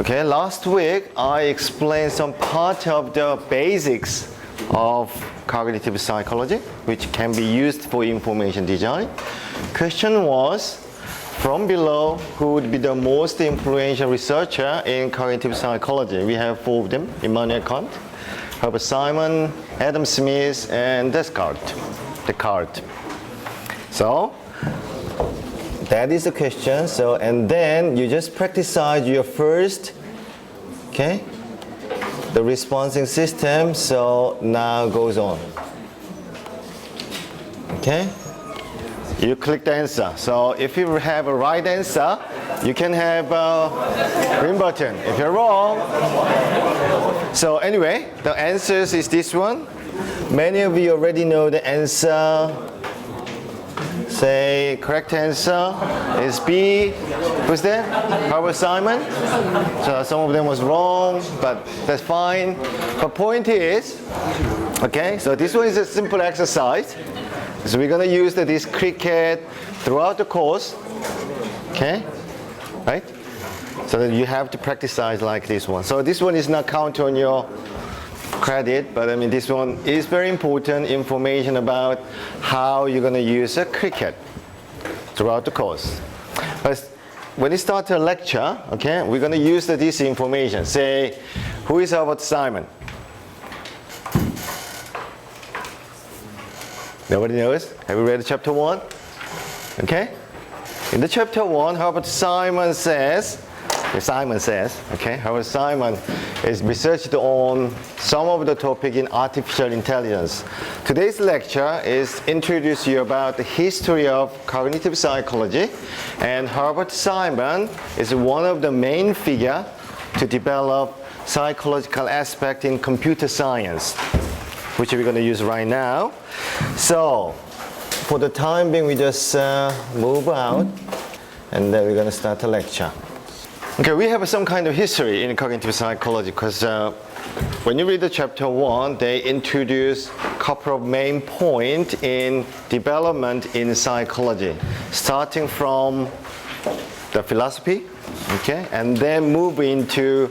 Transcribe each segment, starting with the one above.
Okay, last week I explained some part of the basics of cognitive psychology, which can be used for information design. Question was, from below, who would be the most influential researcher in cognitive psychology? We have 4 of them: Immanuel Kant, Herbert Simon, Adam Smith, and Descartes. So that is the question. So, and then you just practice your first, okay, the responding system. So now goes on. Okay, you click the answer. So if you have a right answer, you can have a green button. If you're wrong, so anyway, the answers is this one. Many of you already know the answer. Say correct answer is B. Who's there? Herbert Simon. So some of them was wrong, but that's fine. But point is, okay, so this one is a simple exercise. So we're going to use this cricket throughout the course. Okay, right? So that you have to practice like this one. So this one is not counted on your credit, but I mean this one is very important information about how you're going to use a cricket throughout the course. But when you start a lecture, okay, we're going to use this information. Say, who is Herbert Simon? Nobody knows? Have you read chapter 1? Okay? In the chapter 1, Herbert Simon says, okay, Herbert Simon is researched on some of the topic in artificial intelligence. Today's lecture is introduce you about the history of cognitive psychology, and Herbert Simon is one of the main figure to develop psychological aspect in computer science, which we're going to use right now. So, for the time being, we just move out, and then we're going to start the lecture. Okay, we have some kind of history in cognitive psychology because when you read the chapter 1, they introduce a couple of main points in development in psychology, starting from the philosophy, okay, and then move into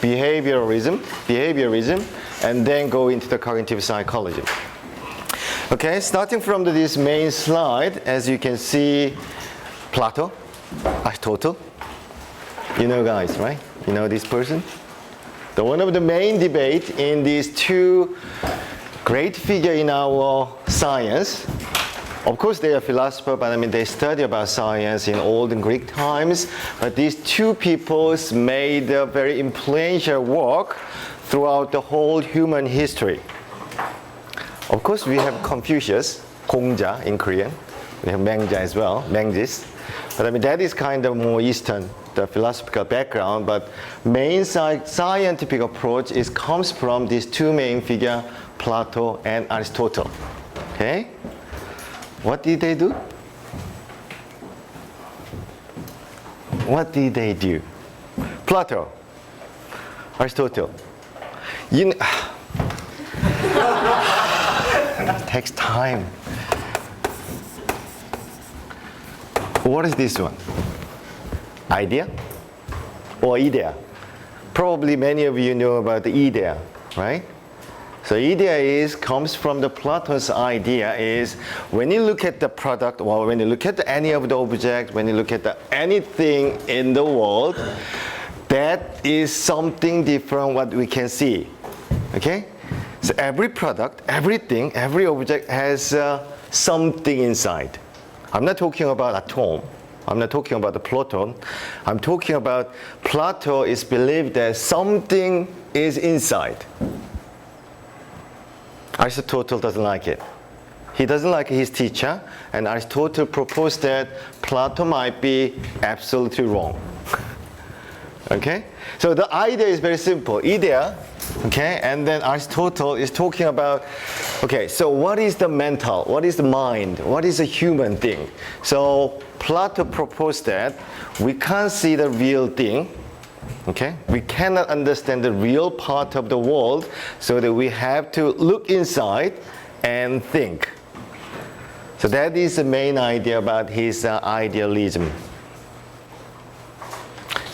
behaviorism, and then go into the cognitive psychology. Okay, starting from this main slide, as you can see, Plato, Aristotle. You know guys, right? You know this person? The one of the main debate in these 2 great figures in our science. Of course they are philosophers, but I mean they study about science in old Greek times. But these 2 people made a very influential work throughout the whole human history. Of course we have Confucius, Gongja in Korean. We have Mengja as well, Mengjis. But I mean that is kind of more Eastern, the philosophical background, but main scientific approach comes from these 2 main figures, Plato and Aristotle. Okay? What did they do? What did they do? Plato, Aristotle. You know, it takes time. What is this one? Idea or idea? Probably many of you know about the idea, right? So idea comes from the Plato's idea is when you look at the product, or when you look at any of the object, when you look at anything in the world, that is something different what we can see. Okay? So every product, everything, every object has something inside. I'm not talking about atom. I'm not talking about the Plato. I'm talking about Plato is believed that something is inside. Aristotle doesn't like it. He doesn't like his teacher, and Aristotle proposed that Plato might be absolutely wrong. Okay? So the idea is very simple. Idea, okay? And then Aristotle is talking about, okay, so what is the mental? What is the mind? What is a human thing? So Plato proposed that we can't see the real thing. Okay? We cannot understand the real part of the world, so that we have to look inside and think. So that is the main idea about his idealism.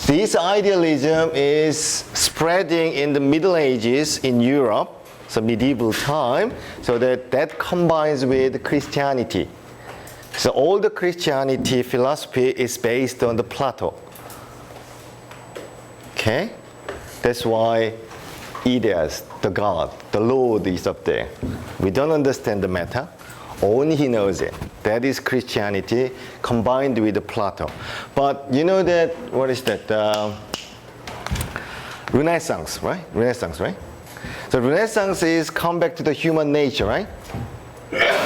This idealism is spreading in the Middle Ages in Europe, so medieval time, so that combines with Christianity. So all the Christianity philosophy is based on the Plato. Okay? That's why Ideas, the God, the Lord is up there. We don't understand the matter. Only he knows it. That is Christianity combined with the Plato. But you know that, what is that? Renaissance, right? Renaissance, right? So Renaissance is come back to the human nature, right?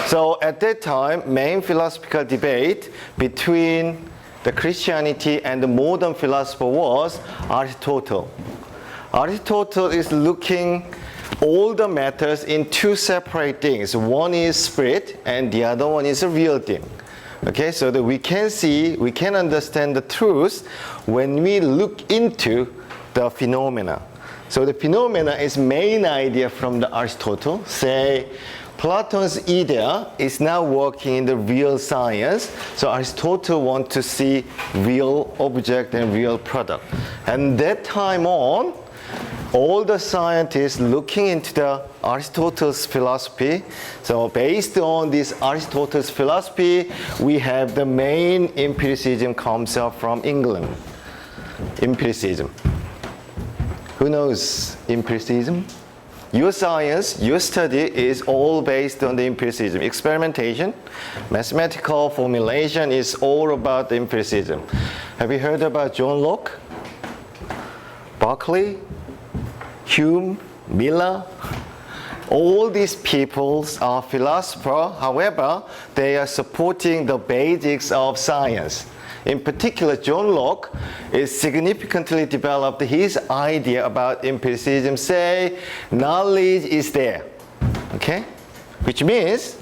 So at that time, main philosophical debate between the Christianity and the modern philosopher was Aristotle. Aristotle is looking all the matters in two separate things. One is spirit and the other one is a real thing. Okay, so that we can see, we can understand the truth when we look into the phenomena. So the phenomena is main idea from the Aristotle. Say, Platon's idea is now working in the real science. So Aristotle wants to see real object and real product. And that time on, all the scientists looking into the Aristotle's philosophy. So based on this Aristotle's philosophy, we have the main empiricism comes up from England. Empiricism. Who knows empiricism? Your science, your study is all based on the empiricism. Experimentation, mathematical formulation is all about the empiricism. Have you heard about John Locke? Berkeley? Hume, Miller, all these people are philosophers. However, they are supporting the basics of science. In particular, John Locke is significantly developed his idea about empiricism. Say, knowledge is there, okay? Which means,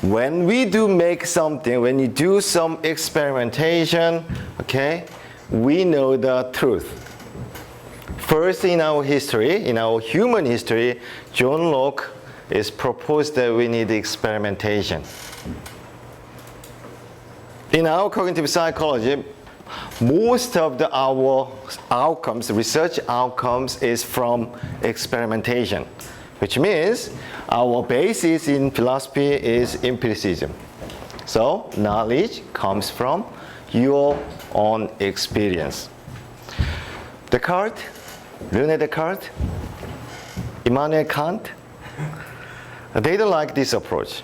when we do make something, when you do some experimentation, okay, we know the truth. First in our history, in our human history, John Locke is proposed that we need experimentation. In our cognitive psychology, most of our outcomes, research outcomes, is from experimentation, which means our basis in philosophy is empiricism. So knowledge comes from your own experience. Descartes, René Descartes, Immanuel Kant, they don't like this approach.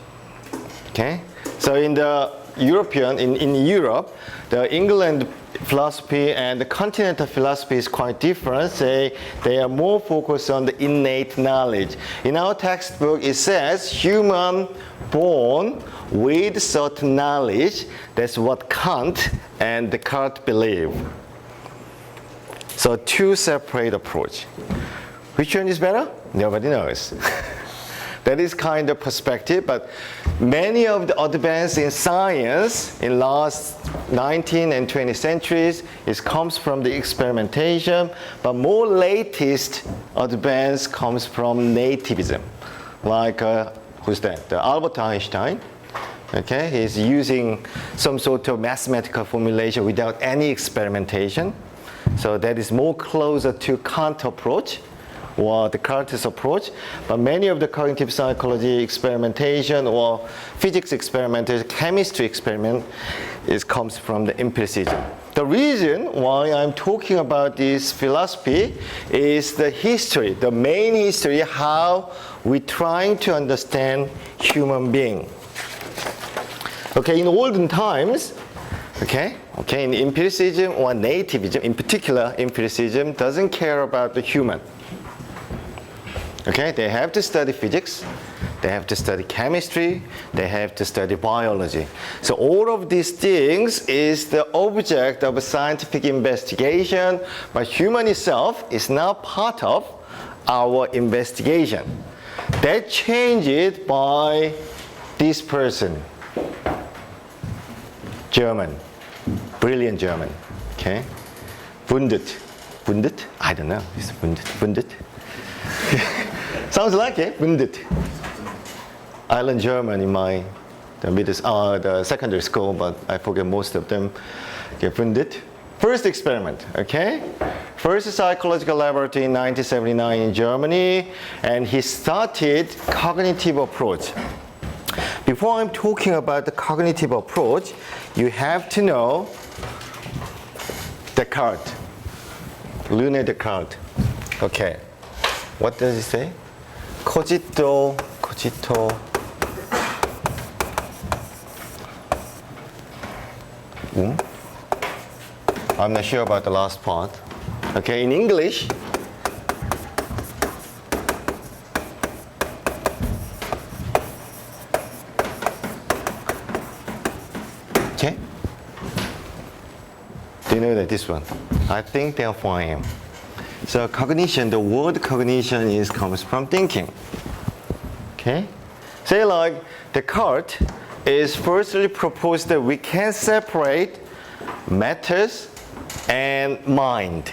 Okay? So in the in Europe, the England philosophy and the continental philosophy is quite different. They are more focused on the innate knowledge. In our textbook, it says human born with certain knowledge. That's what Kant and Descartes believe. So two separate approach. Which one is better? Nobody knows. That is kind of perspective, but many of the advance in science in last 19th and 20th centuries comes from the experimentation, but more latest advance comes from nativism. Like, who's that? Albert Einstein. Okay, he's using some sort of mathematical formulation without any experimentation. So that is more closer to Kant approach or the Descartes approach. But many of the cognitive psychology experimentation or physics experimentation, chemistry experiment comes from the empiricism. The reason why I'm talking about this philosophy is the history, the main history, how we're trying to understand human being. Okay, in olden times, in empiricism or nativism, in particular, empiricism doesn't care about the human. Okay, they have to study physics, they have to study chemistry, they have to study biology. So all of these things is the object of a scientific investigation, but human itself is now part of our investigation. That changed by this person, German, brilliant German, okay? Wundet? I don't know, is it Wundet? Sounds like it, Wundet. I learned German in the secondary school, but I forget most of them. Okay, Wundet. first experiment, okay? First psychological laboratory in 1979 in Germany, and he started cognitive approach. Before I'm talking about the cognitive approach, you have to know Descartes, René Descartes. Okay, what does it say? Cogito. I'm not sure about the last part. Okay, in English, okay? Do you know that this one? I think therefore I am. So cognition, the word cognition comes from thinking. Okay? Say like Descartes is firstly proposed that we can separate matters and mind.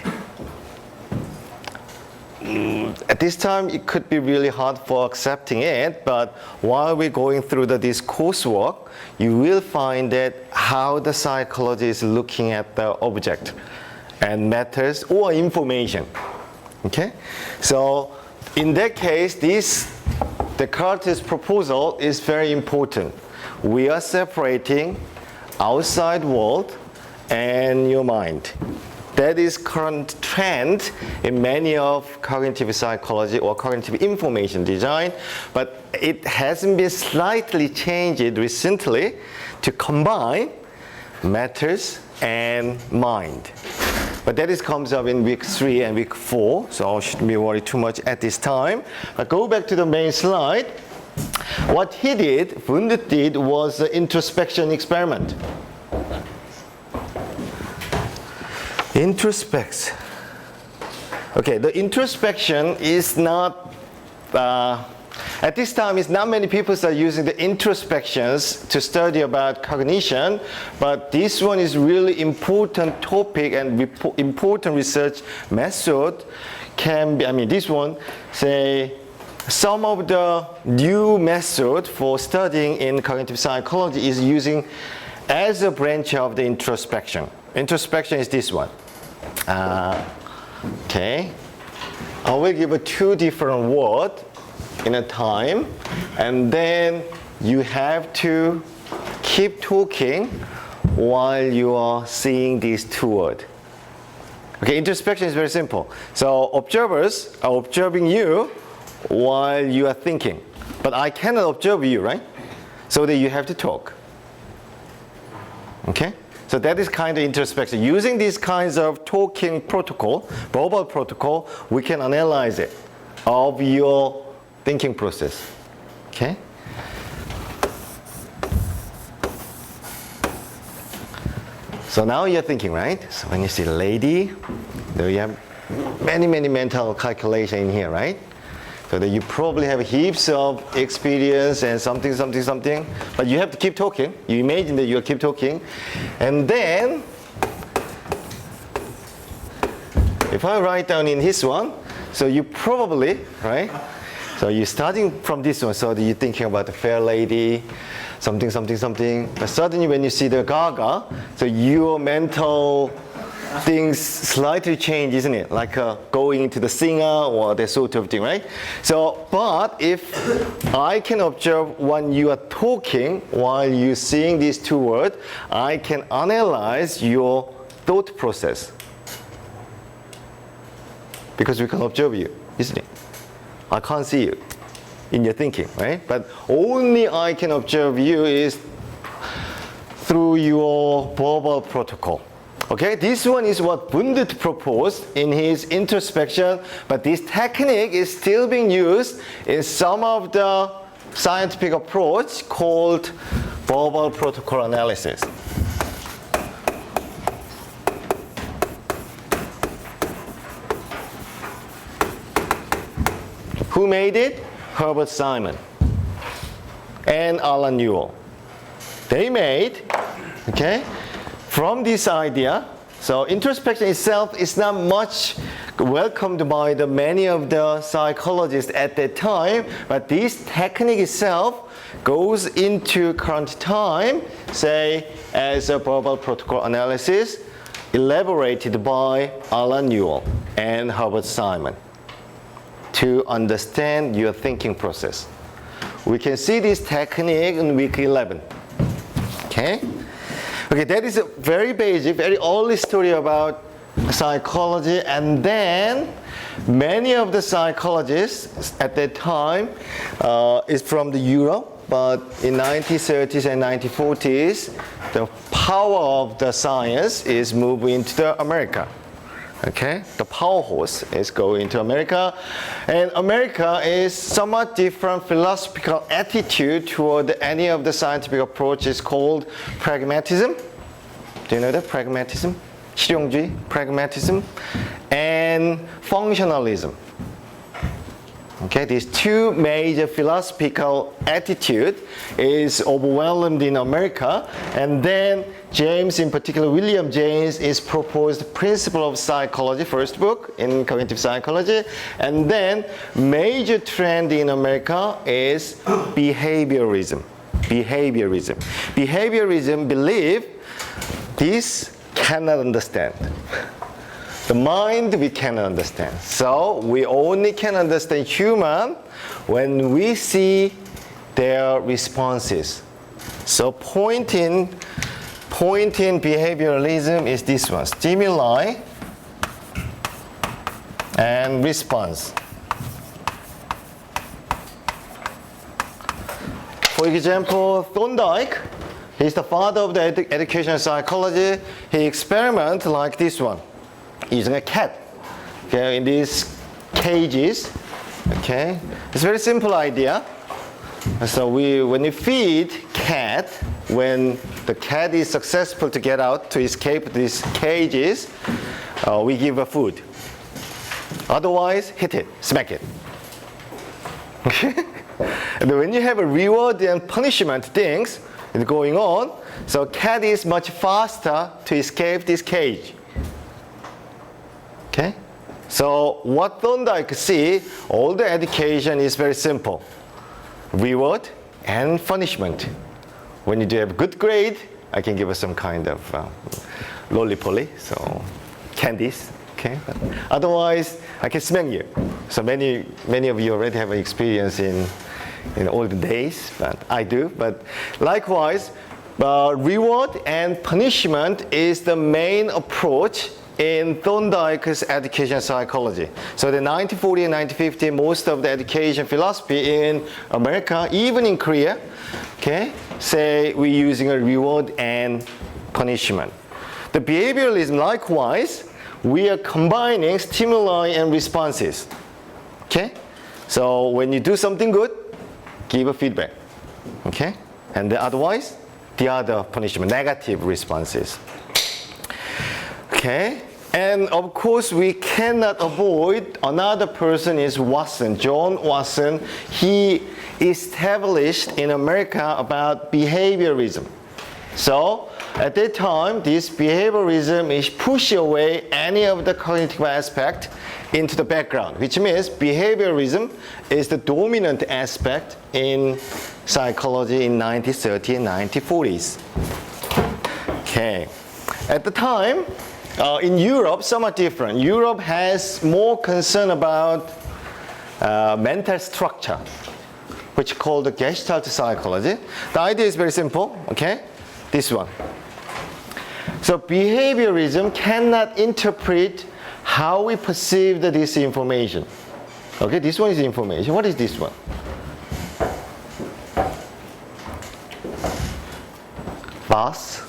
At this time, it could be really hard for accepting it, but while we're going through this coursework, you will find that how the psychology is looking at the object and matters or information. Okay? So in that case, Descartes' proposal is very important. We are separating outside world and your mind. That is current trend in many of cognitive psychology or cognitive information design, but it hasn't been slightly changed recently to combine matters and mind. But that comes up in week 3 and week 4, so I shouldn't be worried too much at this time. But go back to the main slide. What he did, Wundt did, was an introspection experiment. Introspects. Okay, the introspection is not, at this time, it's not many people are using the introspections to study about cognition, but this one is really important topic and important research method can be, this one, say, some of the new method for studying in cognitive psychology is using as a branch of the introspection. Introspection is this one. Okay, I will give 2 different words in a time, and then you have to keep talking while you are seeing these 2 words. Okay, introspection is very simple. So observers are observing you while you are thinking, but I cannot observe you, right? So that you have to talk. Okay? So that is kind of introspection. Using these kinds of talking protocol, verbal protocol, we can analyze it of your thinking process. Okay? So now you're thinking, right? So when you see lady, there you have many mental calculation in here, right? So that you probably have heaps of experience and something, but you have to keep talking. You imagine that you'll keep talking. And then, if I write down in this one, so you probably, right? So you're starting from this one, so that you're thinking about the fair lady, something. But suddenly when you see the Gaga, so your mental things slightly change, isn't it? Like going into the singer or that sort of thing, right? So, but if I can observe when you are talking while you're seeing these 2 words, I can analyze your thought process. Because we can observe you, isn't it? I can't see you in your thinking, right? But only I can observe you is through your verbal protocol. Okay, this one is what Wundt proposed in his introspection, but this technique is still being used in some of the scientific approach called verbal protocol analysis. Who made it? Herbert Simon and Alan Newell. They made, okay, from this idea. So introspection itself is not much welcomed by the many of the psychologists at that time, but this technique itself goes into current time, say as a verbal protocol analysis, elaborated by Alan Newell and Herbert Simon to understand your thinking process. We can see this technique in week 11. Okay? Okay, that is a very basic, very early story about psychology, and then many of the psychologists at that time is from the Europe, but in 1930s and 1940s, the power of the science is moving to America. Okay, the power horse is going to America, and America is somewhat different philosophical attitude toward any of the scientific approaches called pragmatism. Do you know that? Pragmatism, 실용주의, pragmatism, and functionalism. Okay, these two major philosophical attitude is overwhelmed in America, and then James, in particular William James, is proposed principle of psychology, first book in cognitive psychology, and then major trend in America is behaviorism. Behaviorism believe this cannot understand. The mind we cannot understand. So we only can understand human when we see their responses. So point in behavioralism is this one: stimuli and response. For example, Thorndike, he's the father of the educational psychology. He experiments like this one, using a cat, okay, in these cages. Okay, it's a very simple idea. So when you feed cat, when the cat is successful to get out, to escape these cages, we give a food. Otherwise, hit it, smack it. Okay? And when you have a reward and punishment things going on, so cat is much faster to escape this cage. Okay? So what Thorndike see, all the education is very simple. Reward and punishment. When you do have good grade, I can give us some kind of lollipop, so candies. Okay. But otherwise, I can smack you. So many of you already have experience in olden days, but I do. But likewise, reward and punishment is the main approach in Thorndike's education psychology. So the 1940 and 1950, most of the education philosophy in America, even in Korea, okay, say we're using a reward and punishment. The behavioralism, likewise, we are combining stimuli and responses. Okay? So when you do something good, give a feedback. Okay? And otherwise, the other punishment, negative responses. Okay? And of course, we cannot avoid another person is Watson, John Watson. He established in America about behaviorism. So at that time, this behaviorism is push away any of the cognitive aspect into the background, which means behaviorism is the dominant aspect in psychology in 1930s and 1940s. Okay. At the time, in Europe, somewhat different. Europe has more concern about mental structure, which is called the Gestalt psychology. The idea is very simple, okay? This one. So behaviorism cannot interpret how we perceive this information. Okay, this one is information. What is this one? Vase.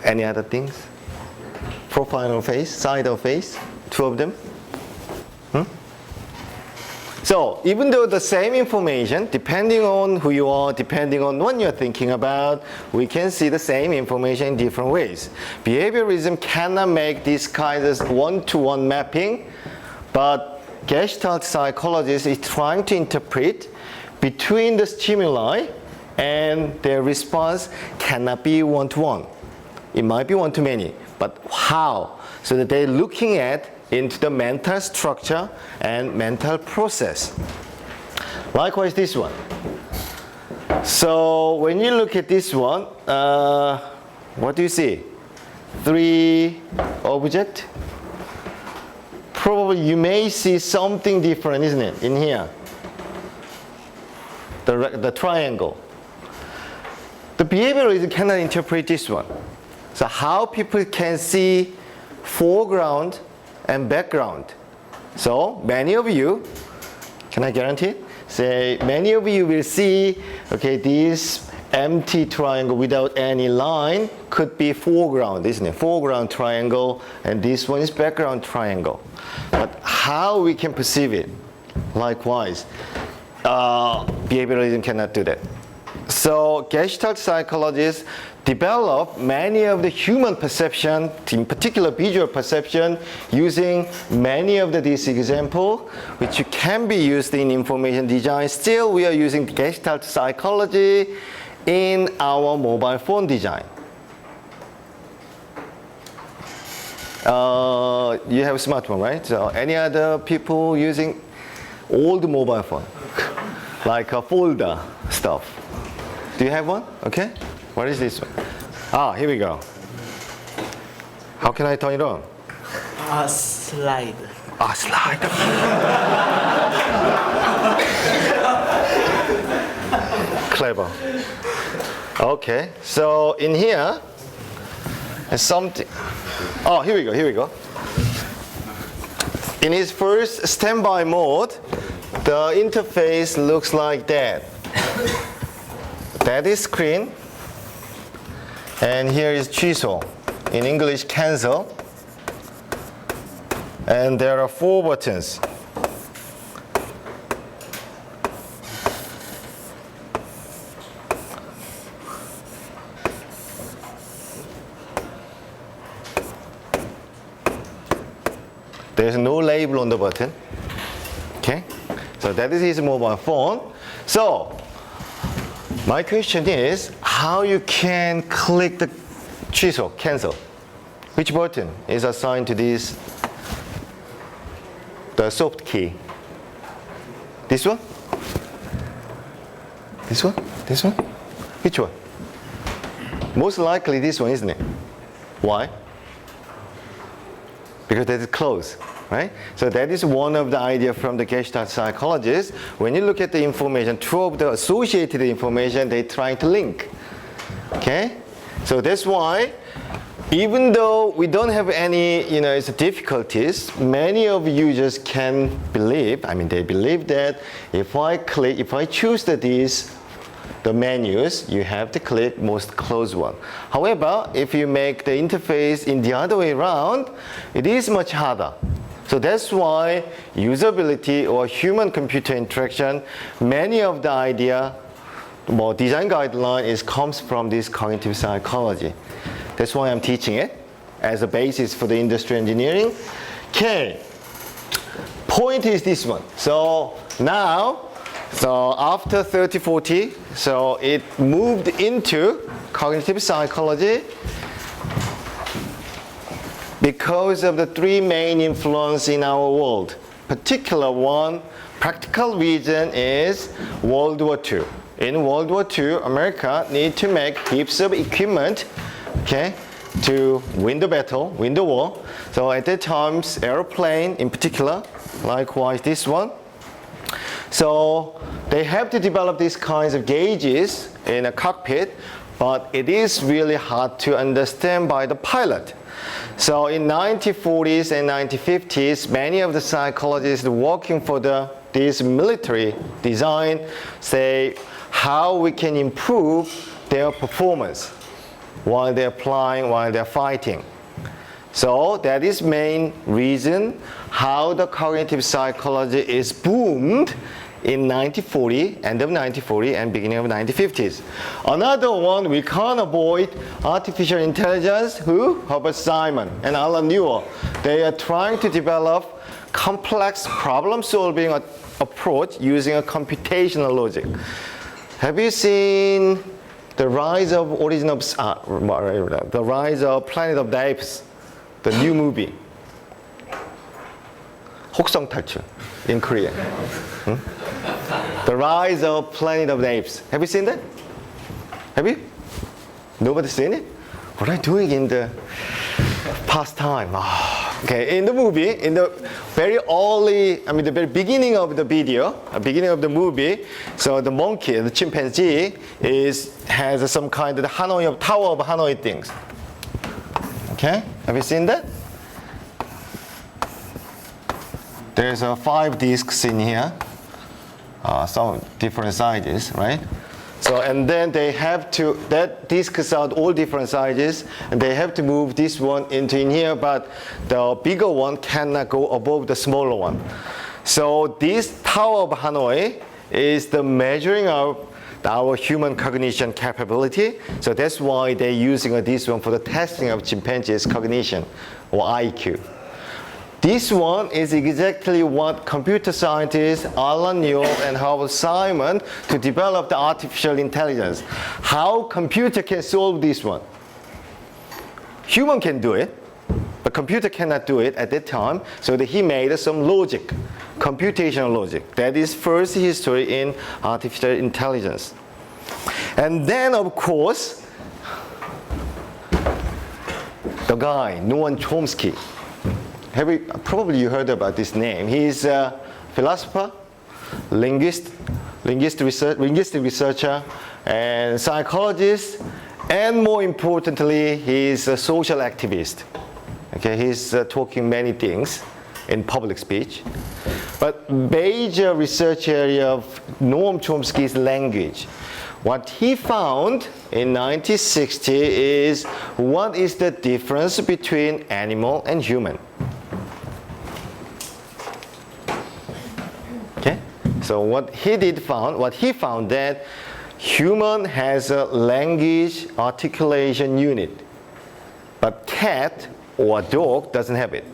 Any other things? Profile of face, side of face, two of them. So even though the same information, depending on who you are, depending on what you're thinking about, we can see the same information in different ways. Behaviorism cannot make this kind of one-to-one mapping, but Gestalt psychologist is trying to interpret between the stimuli and their response cannot be one-to-one. It might be one-to-many, but how? So that they're looking at into the mental structure and mental process. Likewise, this one. So when you look at this one, what do you see? 3 objects. Probably you may see something different, isn't it, in here? The triangle. The behavioralism cannot interpret this one. So how people can see foreground and background. So many of you, can I guarantee? Say many of you will see, okay, this empty triangle without any line could be foreground, isn't it? Foreground triangle, and this one is background triangle. But how we can perceive it? Likewise, behavioralism cannot do that. So Gestalt psychologists develop many of the human perception, in particular visual perception, using many of these examples, which can be used in information design. Still, we are using Gestalt psychology in our mobile phone design. You have a smartphone, right? So any other people using old mobile phone, like a folder stuff? Do you have one? Okay. What is this one? Ah, here we go. How can I turn it on? Slide. Ah, slide. Clever. Okay, so in here, is something. Oh, here we go, here we go. In its first standby mode, the interface looks like that. That is screen. And here is 취소. In English, cancel. And there are 4 buttons. There's no label on the button. Okay? So that is his mobile phone. So my question is how you can click the 취소, cancel. Which button is assigned to this, the soft key? This one? This one? This one? Which one? Most likely this one, isn't it? Why? Because that is close, right? So that is one of the ideas from the Gestalt psychologists. When you look at the information, 2 of the associated information, they try to link. Okay? So that's why, even though we don't have any, difficulties, many of users can believe, they believe that if I choose the menus, you have to click most close one. However, if you make the interface in the other way around, it is much harder. So that's why usability or human-computer interaction, many of the idea, design guideline comes from this cognitive psychology. That's why I'm teaching it as a basis for the industry engineering. Okay, point is this one. So now, after 3040, so it moved into cognitive psychology because of the 3 main influences in our world. Particular one, practical reason is World War II. In World War II, America need to make heaps of equipment, okay, to win the battle, win the war. So at that time, airplane in particular, likewise this one. So they have to develop these kinds of gauges in a cockpit, but it is really hard to understand by the pilot. So in 1940s and 1950s, many of the psychologists working for this military design say how we can improve their performance while they're flying, while they're fighting. So that is main reason how the cognitive psychology is boomed in 1940, end of 1940 and beginning of 1950s. Another one we can't avoid, artificial intelligence, who? Herbert Simon and Alan Newell. They are trying to develop complex problem-solving approach using a computational logic. Have you seen the rise of the rise of Planet of the Apes, the new movie? 혹성 탈출 in Korean. The Rise of Planet of the Apes. Have you seen that? Have you? Nobody seen it? What are you doing in the past time? Okay, in the movie, in the very early, the very beginning of the video, beginning of the movie, so the monkey, the chimpanzee, has some kind of the Hanoi, Tower of Hanoi things. Okay, have you seen that? There's 5 discs in here, some different sizes, right? So, and then they have to, that discs are all different sizes, and they have to move this one into in here, but the bigger one cannot go above the smaller one. So this Tower of Hanoi is the measuring of our human cognition capability. So that's why they're using this one for the testing of chimpanzees' cognition, or IQ. This one is exactly what computer scientists Alan Newell and Howard Simon to develop the artificial intelligence. How computer can solve this one? Human can do it, but computer cannot do it at that time. So that he made some logic, computational logic. That is first history in artificial intelligence. And then, of course, the guy, Noam Chomsky. Probably you heard about this name. He's a philosopher, linguistic researcher, and psychologist, and more importantly, he's a social activist. Okay, he's talking many things in public speech. But major research area of Noam Chomsky is language. What he found in 1960 is what is the difference between animal and human. Okay, so what he found that human has a language articulation unit, but cat or dog doesn't have it.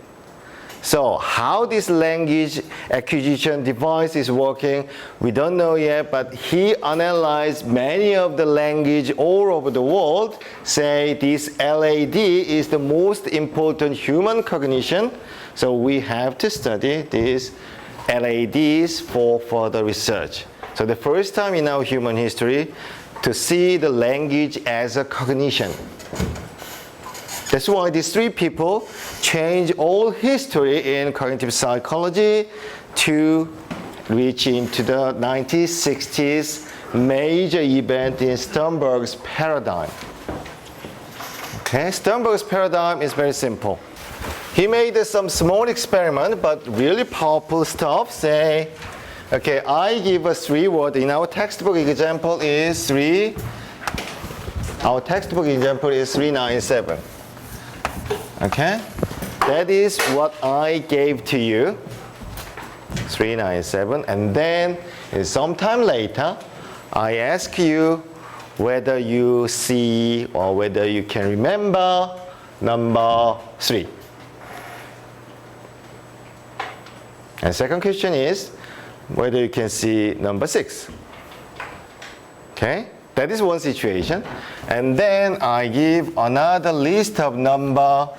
So how this language acquisition device is working, we don't know yet, but he analyzed many of the language all over the world, say this LAD is the most important human cognition, so we have to study these LADs for further research. So the first time in our human history to see the language as a cognition. That's why these 3 people change all history in cognitive psychology to reach into the 1960s major event in Sternberg's paradigm. Okay, Sternberg's paradigm is very simple. He made some small experiment, but really powerful stuff. Say, okay, I give us 3 words. In our textbook example is 397. Okay, that is what I gave to you, 397, and then sometime later, I ask you whether you see or whether you can remember number 3. And second question is whether you can see number 6. Okay, that is one situation. And then I give another list of number.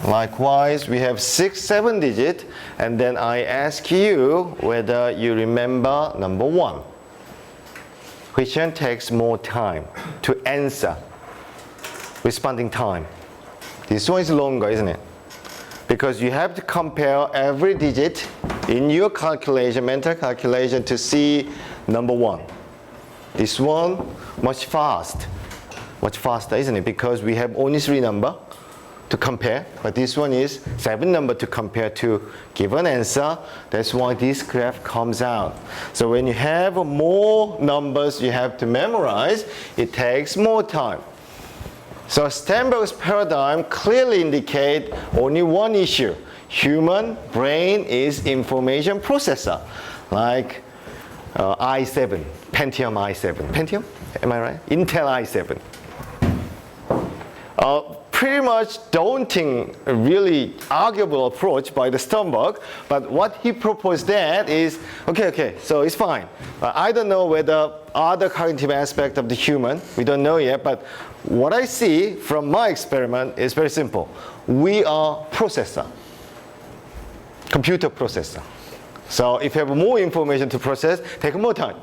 Likewise, we have 6, 7 digits, and then I ask you whether you remember number 1. Which one takes more time to answer? Responding time. This one is longer, isn't it? Because you have to compare every digit in your calculation, mental calculation, to see number 1. This one much faster, isn't it? Because we have only 3 numbers to compare, but this one is 7 numbers to compare to give an answer. That's why this graph comes out. So when you have more numbers you have to memorize, it takes more time. So Sternberg's paradigm clearly indicates only one issue. Human brain is information processor, like i7, Pentium i7. Pentium? Am I right? Intel i7. Pretty much daunting, really arguable approach by the Sternberg, but what he proposed that is, okay, so it's fine. I don't know whether other cognitive aspect of the human, we don't know yet, but what I see from my experiment is very simple. We are processor. computer processor. So if you have more information to process, take more time.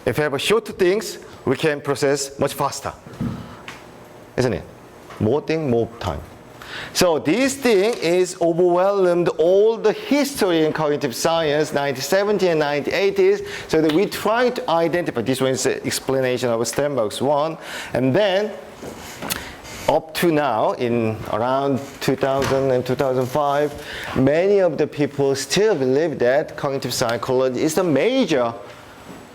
If you have short things, we can process much faster. Isn't it? More thing, more time. So this thing is overwhelmed all the history in cognitive science, 1970s and 1980s, so that we try to identify, this one is an explanation of Sternberg's one, and then up to now, in around 2000 and 2005, many of the people still believe that cognitive psychology is a major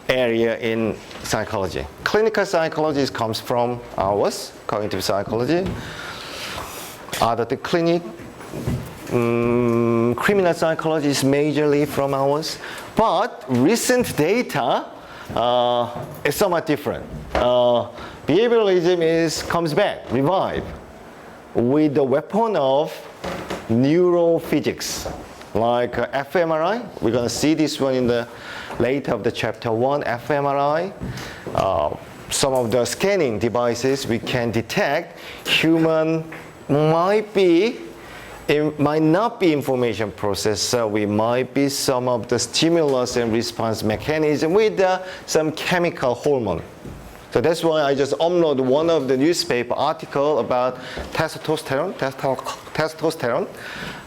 area in psychology. Clinical psychology comes from ours, cognitive psychology. Other the clinic, criminal psychology is majorly from ours. But recent data is somewhat different. Behavioralism comes back, revived, with the weapon of neurophysics, like fMRI. We're going to see this one in the later of the chapter 1, fMRI. Some of the scanning devices we can detect human might not be information processor. We might be some of the stimulus and response mechanism with some chemical hormone. So that's why I just upload one of the newspaper article about testosterone.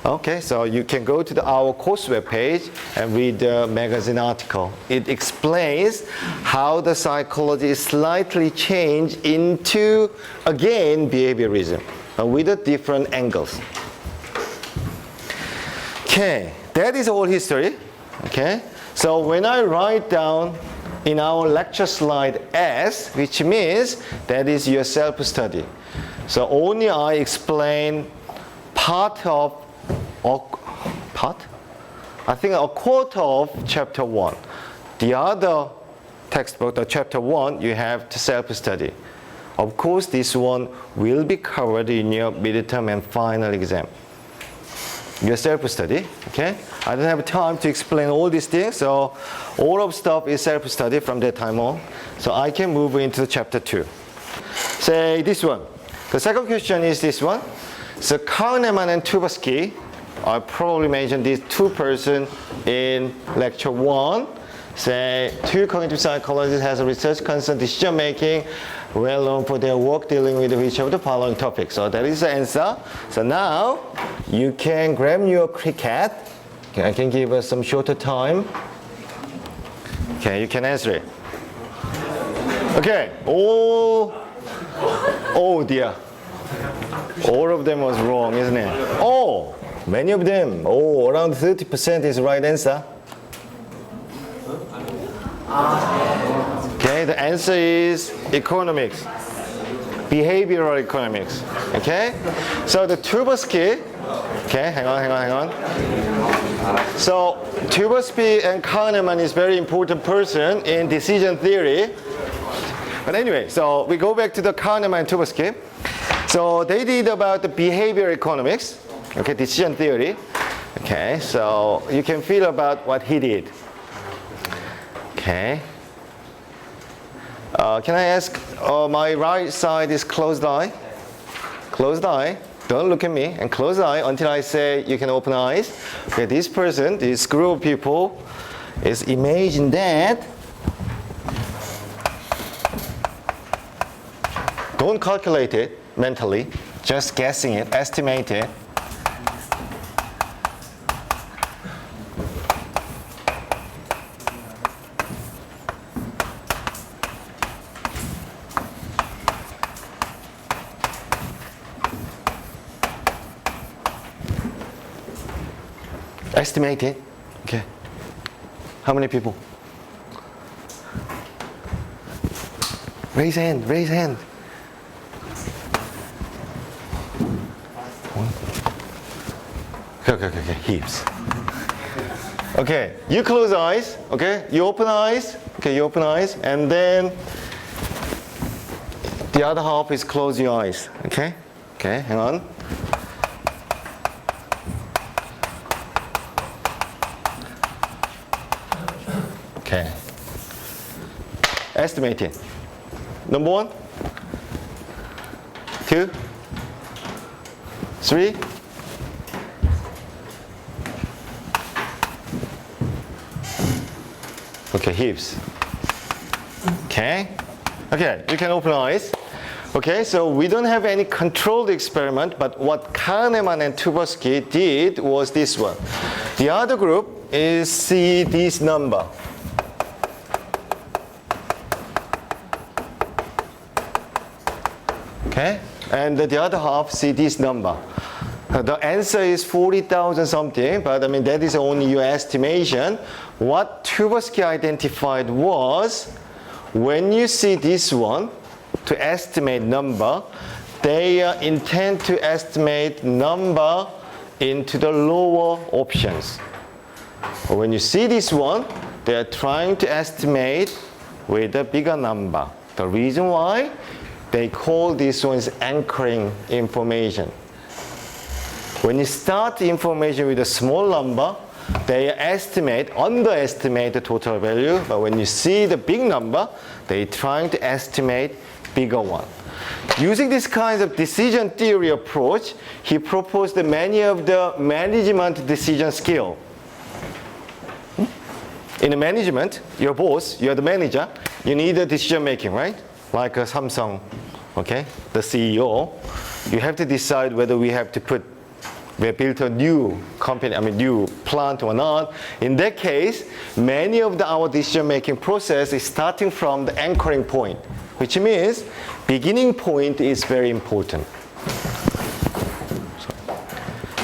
Okay, so you can go to our course webpage and read the magazine article. It explains how the psychology is slightly changed into, again, behaviorism with a different angles. Okay, that is all history. Okay, so when I write down in our lecture slide S, which means that is your self-study. So only I explain part of, I think a quarter of chapter 1. The other textbook, the chapter 1, you have to self-study. Of course, this one will be covered in your midterm and final exam. Your self-study, okay? I don't have time to explain all these things, so all of stuff is self-study from that time on. So I can move into chapter 2. Say this one. The second question is this one. So Kahneman and Tversky, I probably mentioned these two persons in lecture 1. Say, two cognitive psychologists has a research concern decision making, well known for their work dealing with which of the following topics. So that is the answer. So now you can grab your cricket. Okay, I can give us some shorter time. Okay, you can answer it. Okay, oh dear. All of them was wrong, isn't it? Oh, many of them. Oh, around 30% is right answer. Okay, the answer is economics, behavioral economics. Okay, so the Tversky, okay, hang on. So Tversky and Kahneman is very important person in decision theory. But anyway, so we go back to the Kahneman and Tversky. So they did about the behavioral economics, okay, decision theory. Okay, so you can feel about what he did. Okay. Can I ask, my right side is closed eye. Closed eye. Don't look at me. And closed eye until I say you can open eyes. Okay, this person, this group of people, is imagine that. Don't calculate it mentally. Just guessing it, estimate it. Estimate it. Okay. How many people? Raise hand, raise hand. One. Okay, heaps. Okay, you close eyes, okay? You open eyes, okay, you open eyes, and then the other half is close your eyes, okay? Okay, hang on. Okay. Estimating. Number 1, 2, 3, Okay, hips. Okay. Okay, you can open eyes. Okay, so we don't have any controlled experiment, but what Kahneman and Tversky did was this one. The other group is see this number. Okay, and the other half see this number. The answer is 40,000 something, but I mean that is only your estimation. What Tversky identified was when you see this one to estimate number, they intend to estimate number into the lower options. When you see this one, they are trying to estimate with a bigger number. The reason why they call this one is anchoring information. When you start the information with a small number, they underestimate the total value, but when you see the big number, they're trying to estimate bigger one. Using this kind of decision theory approach, he proposed that many of the management decision skill. In the management, your boss, you're the manager, you need a decision making, right? Like a Samsung, okay, the CEO, you have to decide whether we built a new company, new plant or not. In that case, many of our decision-making process is starting from the anchoring point, which means beginning point is very important.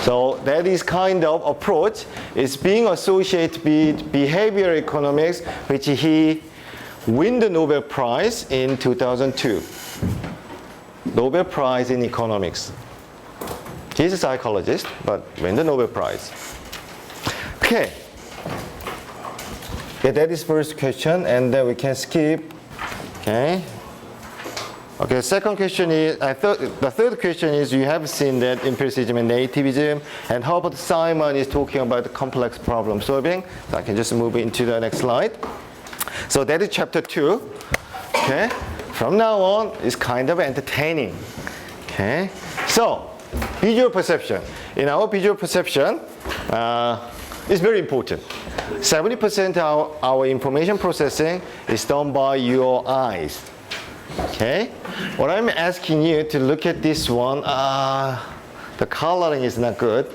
So that is kind of approach is being associated with behavioral economics, which he won the Nobel Prize in 2002. Nobel Prize in economics. He's a psychologist, but won the Nobel Prize. Okay. Yeah, that is first question, and then we can skip. Okay. Okay, second question is, the third question is, you have seen that empiricism and nativism, and how about Simon is talking about the complex problem solving. So I can just move into the next slide. So that is chapter 2. Okay. From now on, it's kind of entertaining. Okay. So, visual perception. In our visual perception, it's very important. 70% of our information processing is done by your eyes. Okay? What I'm asking you to look at this one, the coloring is not good.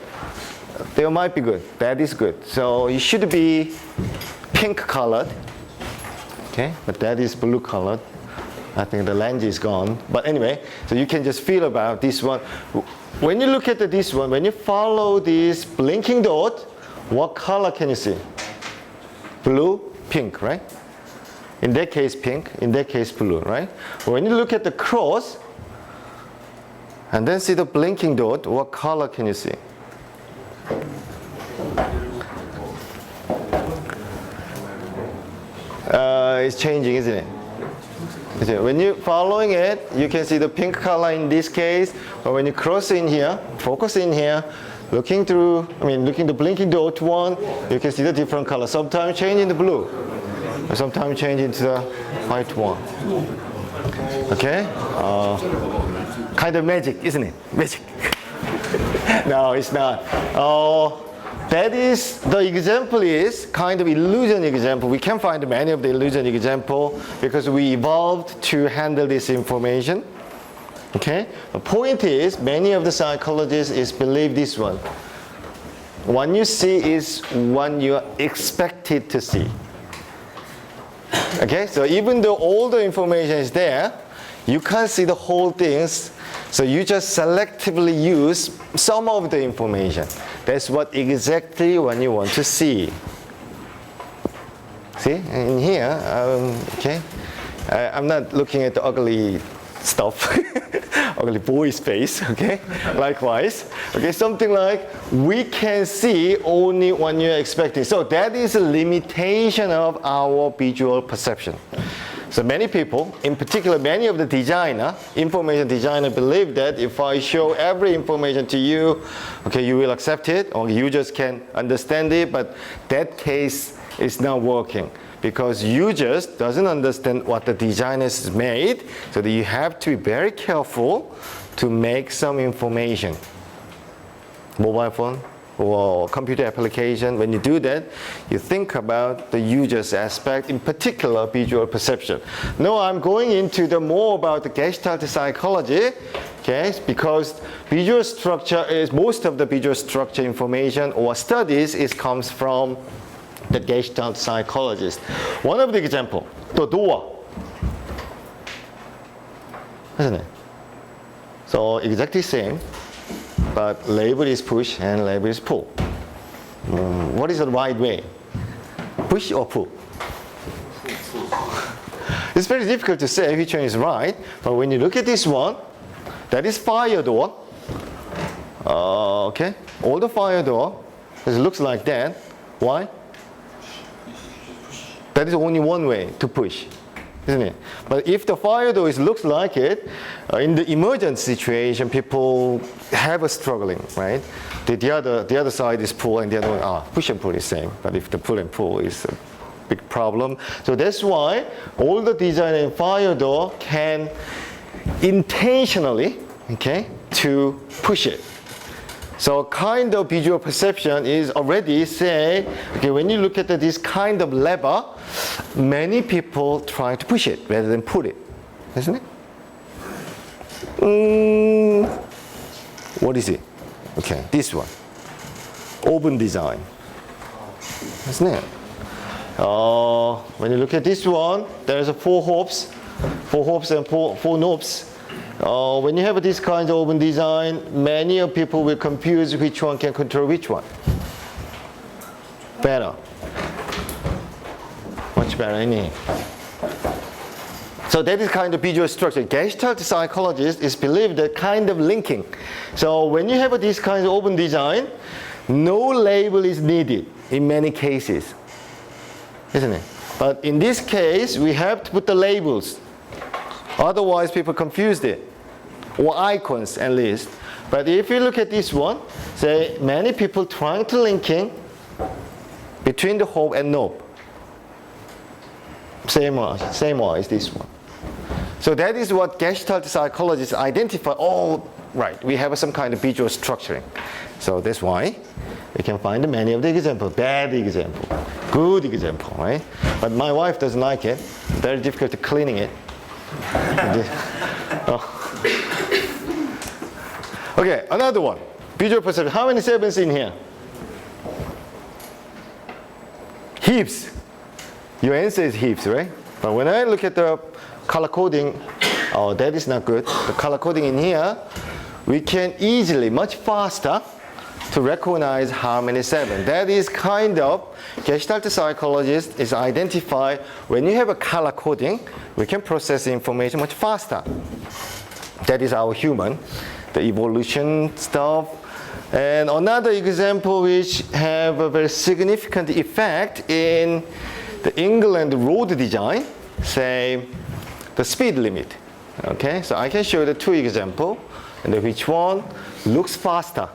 They might be good. That is good. So it should be pink colored. Okay? But that is blue colored. I think the lens is gone. But anyway, so you can just feel about this one. When you look at this one, when you follow this blinking dot, what color can you see? Blue, pink, right? In that case, pink. In that case, blue, right? When you look at the cross, and then see the blinking dot, what color can you see? It's changing, isn't it? When you're following it, you can see the pink color in this case, but when you cross in here, focus in here, looking the blinking dot one, you can see the different color. Sometimes change in the blue, sometimes change into the white one. Okay? Kind of magic, isn't it? Magic. No, it's not. That is, the example is kind of illusion example. We can find many of the illusion example because we evolved to handle this information. Okay? The point is, many of the psychologists believe this one. What you see is what you are expected to see. Okay? So even though all the information is there, you can't see the whole things. So you just selectively use some of the information. That's exactly what you want to see. See, in here, okay, I'm not looking at the ugly stuff, ugly boy's face, okay? Likewise, okay, something like we can see only what you're expecting. So that is a limitation of our visual perception. So many people, in particular many of the information designer believe that if I show every information to you, okay, you will accept it or you just can understand it, but that case is not working because you just doesn't understand what the designers made, so that you have to be very careful to make some information. Mobile phone, or computer application, when you do that, you think about the user's aspect, in particular visual perception. Now I'm going into the more about the Gestalt psychology, okay, because visual structure is, most of the visual structure information or studies comes from the Gestalt psychologist. One of the example, the door, isn't it? So exactly same, but label is push and label is pull. What is the right way? Push or pull? It's very difficult to say which one is right, but when you look at this one, that is fire door. Okay, all the fire door, it looks like that. Why? That is only one way to push, isn't it? But if the fire door looks like it, in the emergent situation, people have a struggling, right? The other side is pull, and the other one, push and pull is same. But if the pull and pull is a big problem, so that's why all the design in fire door can intentionally, okay, to push it. So kind of visual perception is already say, okay, when you look at this kind of lever, many people try to push it rather than pull it, isn't it? What is it? Okay, this one. Open design, isn't it? When you look at this one, there's four hopes and four knobs. When you have this kind of open design, many of people will confuse which one can control which one. Better. Much better, isn't it? So that is kind of visual structure. Gestalt psychologist is believe that kind of linking. So when you have this kind of open design, no label is needed in many cases, isn't it? But in this case, we have to put the labels. Otherwise, people confuse it, or icons at least. But if you look at this one, say many people trying to linking between the hob and knob. Same as this one. So that is what Gestalt psychologists identify. Oh, right, we have some kind of visual structuring. So that's why we can find many of the examples. Bad example, good example, right? But my wife doesn't like it. Very difficult to cleaning it. Okay, another one. Visual perception. How many sevens in here? Hips. Your answer is hips, right? But when I look at the color coding, oh, that is not good. The color coding in here, we can easily, much faster, to recognize how many seven. That is kind of, Gestalt psychologist is identify when you have a color coding, we can process the information much faster. That is our human, the evolution stuff. And another example which have a very significant effect in the England road design, say the speed limit. Okay, so I can show you the two examples, and which one looks faster.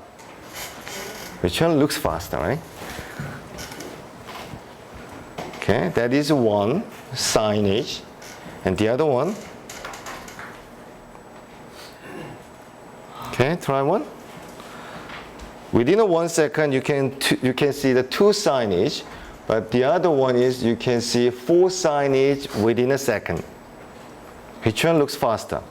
Which one looks faster, right? Okay, that is one signage, and the other one. Okay, try one. Within a 1 second, you can see the two signage, but the other one is you can see four signage within a second. Which one looks faster?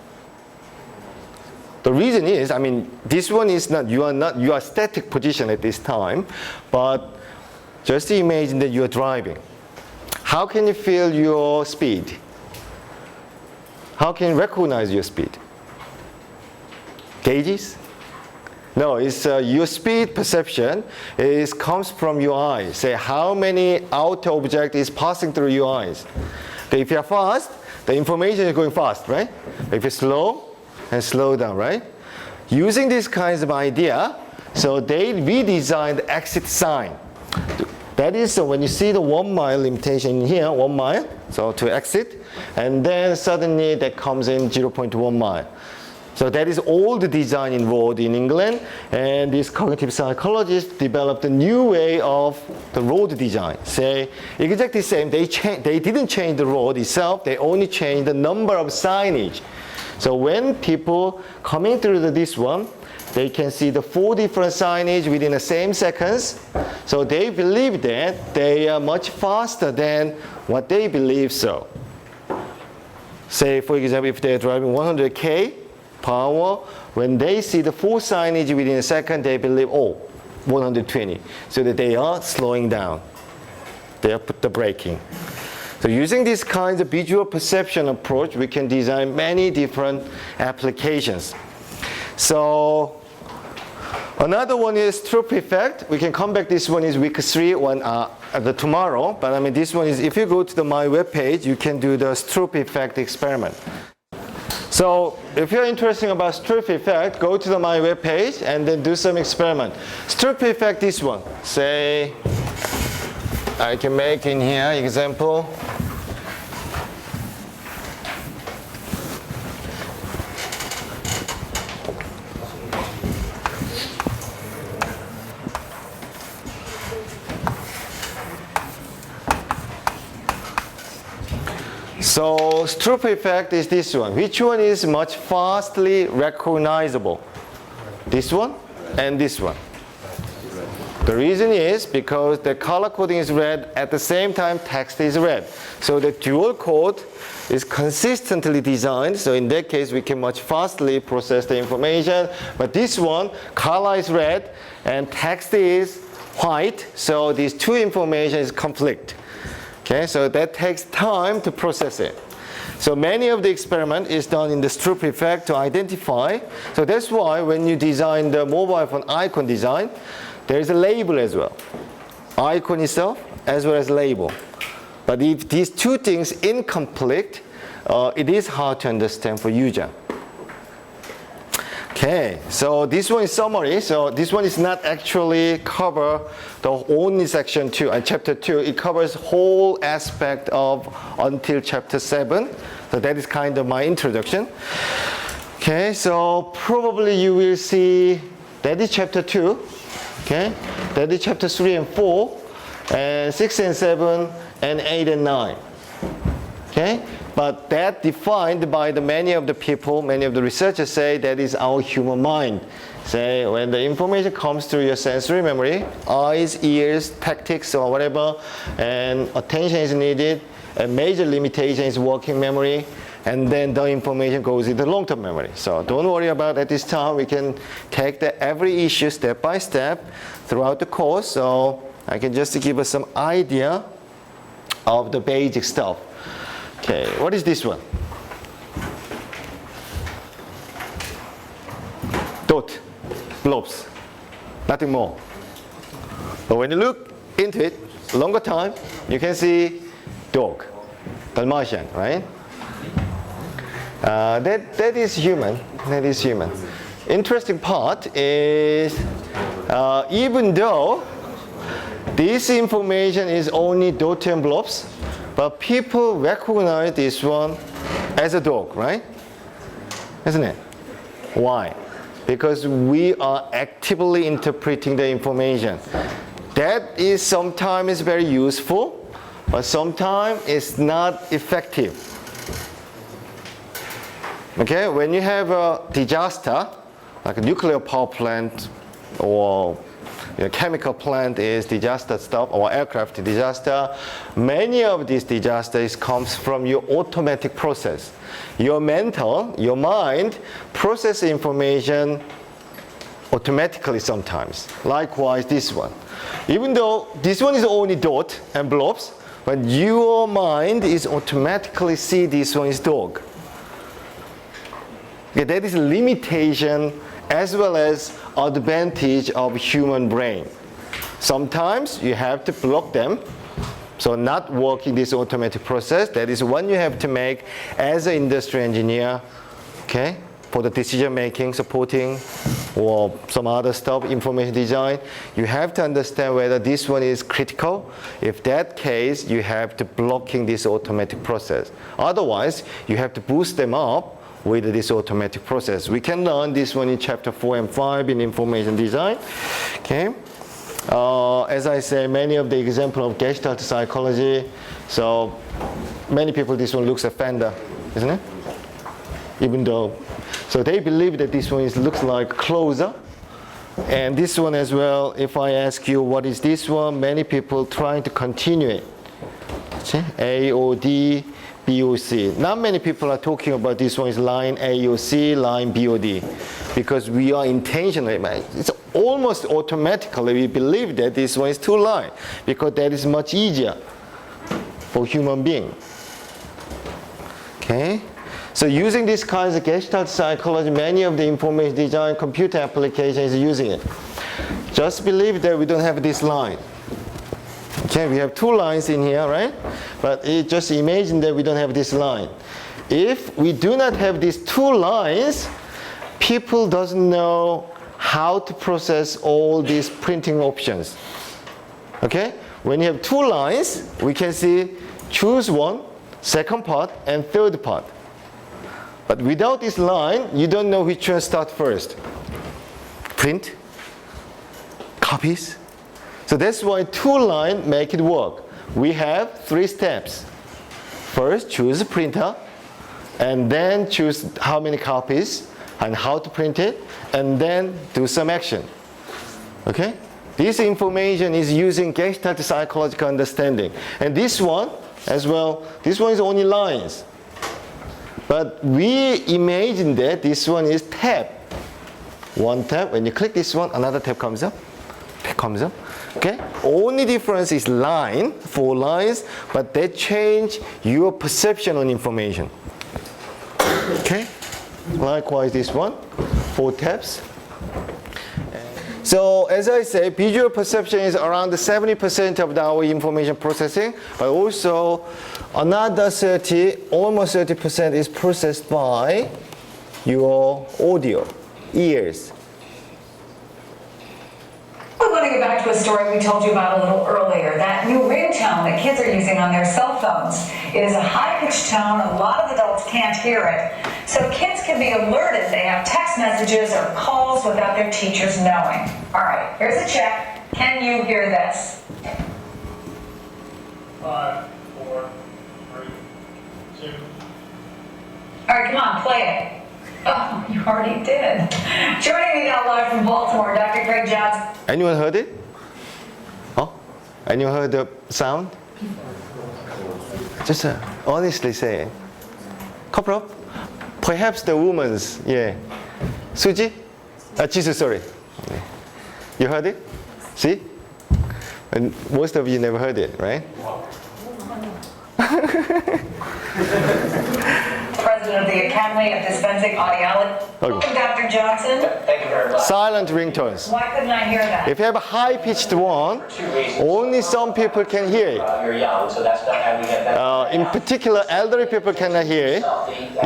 The reason is, I mean, this one is you are static position at this time, but just imagine that you are driving. How can you feel your speed? How can you recognize your speed? Gauges? No, it's your speed perception comes from your eyes. Say how many outer object is passing through your eyes. Okay, if you're fast, the information is going fast, right? If you're slow, and slow down, right? Using these kinds of idea, so we designed the exit sign. That is, so when you see the 1 mile limitation in here, 1 mile, so to exit, and then suddenly that comes in 0.1 mile. So that is all the design involved in England, and these cognitive psychologists developed a new way of the road design. Say exactly the same. They didn't change the road itself. They only changed the number of signage. So when people coming through this one, they can see the 4 different signage within the same seconds. So they believe that they are much faster than what they believe so. Say, for example, if they're driving 100k per hour, when they see the 4 signage within a second, they believe, oh, 120. So that they are slowing down. They are put the braking. So using this kind of visual perception approach, we can design many different applications. So another one is troop effect. We can come back. This one is week 3 tomorrow. But I mean, this one is, if you go to my web page, you can do the troop effect experiment. So if you're interested about troop effect, go to my web page and then do some experiment. Troop effect, this one. Say, I can make in here example. So troop effect is this one. Which one is much fastly recognizable? This one and this one. The reason is because the color coding is red, at the same time text is red. So the dual code is consistently designed, so in that case we can much fastly process the information. But this one, color is red and text is white, so these two information is conflict. Okay, so that takes time to process it. So many of the experiment is done in the Stroop effect to identify. So that's why when you design the mobile phone icon design, there is a label as well. Icon itself as well as label. But if these two things in conflict, it is hard to understand for user. Okay, so this one is summary. So this one is not actually cover the only section 2 and chapter 2. It covers whole aspect of until chapter 7. So that is kind of my introduction. Okay, so probably you will see that is chapter 2. Okay, that is chapter 3 and 4, and 6 and 7, and 8 and 9. Okay, but that defined by the many of the people, many of the researchers say that is our human mind. Say when the information comes through your sensory memory, eyes, ears, tactics or whatever, and attention is needed, a major limitation is working memory, and then the information goes into long-term memory. So don't worry about at this time. We can take every issue step by step throughout the course. So I can just give us some idea of the basic stuff. Okay, what is this one? Dot, blobs, nothing more. But when you look into it, longer time, you can see dog, Dalmatian, right? That is human. That is human. Interesting part is even though this information is only dot and blobs, but people recognize this one as a dog, right? Isn't it? Why? Because we are actively interpreting the information. That is sometimes very useful, but sometimes it's not effective. Okay, when you have a disaster, like a nuclear power plant or chemical plant is disaster stuff, or aircraft disaster, many of these disasters comes from your automatic process. Your mind process information automatically sometimes. Likewise this one. Even though this one is only dot and blobs, but your mind is automatically see this one is dog. Okay, that is a limitation as well as advantage of human brain. Sometimes you have to block them, so not working this automatic process. That is one you have to make as an industry engineer, okay, for the decision making, supporting, or some other stuff, information design. You have to understand whether this one is critical. If that case, you have to blocking this automatic process. Otherwise, you have to boost them up with this automatic process. We can learn this one in chapter 4 and 5 in information design. Okay. As I say, many of the example of Gestalt psychology. So many people, this one looks offender, isn't it? even though, so they believe that this one looks like closer. And this one as well, if I ask you what is this one, many people trying to continue it. See? A, O, D, B, O, C. Not many people are talking about this one is line A, O, C, line B, O, D. Because we are intentionally, it's almost automatically we believe that this one is two lines. Because that is much easier for human being. Okay? So using these kinds of Gestalt psychology, many of the information design computer applications is using it. Just believe that we don't have this line. Okay, we have two lines in here, right? But just imagine that we don't have this line. If we do not have these two lines, people doesn't know how to process all these printing options. Okay? When you have two lines, we can see choose one, second part, and third part. But without this line, you don't know which one start first. Print, copies. So that's why two lines make it work. We have three steps. First, choose a printer, and then choose how many copies and how to print it, and then do some action. Okay? This information is using Gestalt psychological understanding. And this one as well, this one is only lines. But we imagine that this one is tab. One tab, when you click this one, another tab comes up. Okay? Only difference is line, 4 lines, but they change your perception on information. Okay? Likewise this one, 4 tabs. So as I say, visual perception is around 70% of our information processing, but also another 30, almost 30% is processed by your audio, ears. We want to get back to a story we told you about a little earlier, that new ringtone that kids are using on their cell phones. It is a high-pitched tone. A lot of adults can't hear it. So kids can be alerted they have text messages or calls without their teachers knowing. All right, here's a check. Can you hear this? 5, 4, 3, 2. All right, come on, play it. Oh, you already did. Joining me now live from Baltimore, Dr. Greg Johnson. Anyone heard it? Oh? Anyone heard the sound? Just honestly say, couple up. Perhaps the woman's, yeah. Suji? Jisoo, sorry. You heard it? See? And most of you never heard it, right? President of the Academy of Dispensing Audiology. Okay. Welcome, Dr. Johnson. Thank you very much. Silent ringtones. Why couldn't I hear that? If you have a high-pitched one, only some people can hear it. You're young, so that's not how we get that. In particular, elderly people cannot hear it.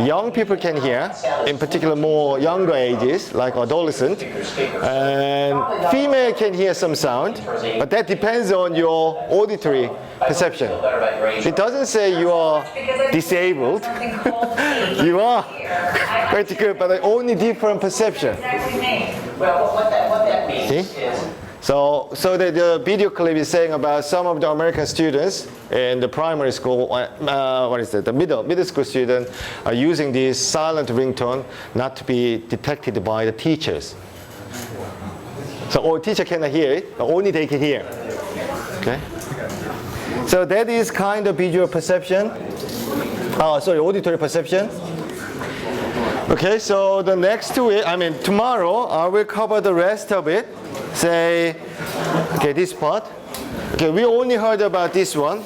Young people can hear, in particular more younger ages, like adolescent. And female can hear some sound, but that depends on your auditory perception. It doesn't say you are disabled. You are pretty good, but only different perception. Exactly me. Well, what that means See? is So the video clip is saying about some of the American students in the primary school, the middle school students are using this silent ringtone not to be detected by the teachers. So all teacher cannot hear it, but only they can hear. Okay. So that is kind of visual perception. Auditory perception. Okay, so the next week, tomorrow, I will cover the rest of it. Say, okay, this part. Okay, we only heard about this one.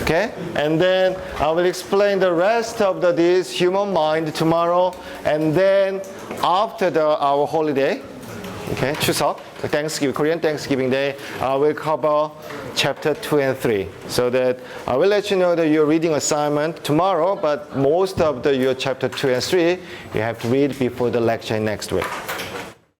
Okay, and then I will explain the rest of this human mind tomorrow, and then after our holiday, okay, Chuseok, Thanksgiving, Korean Thanksgiving Day, I will cover chapter 2 and 3. So that I will let you know that your reading assignment tomorrow, but most of your chapter 2 and 3, you have to read before the lecture next week.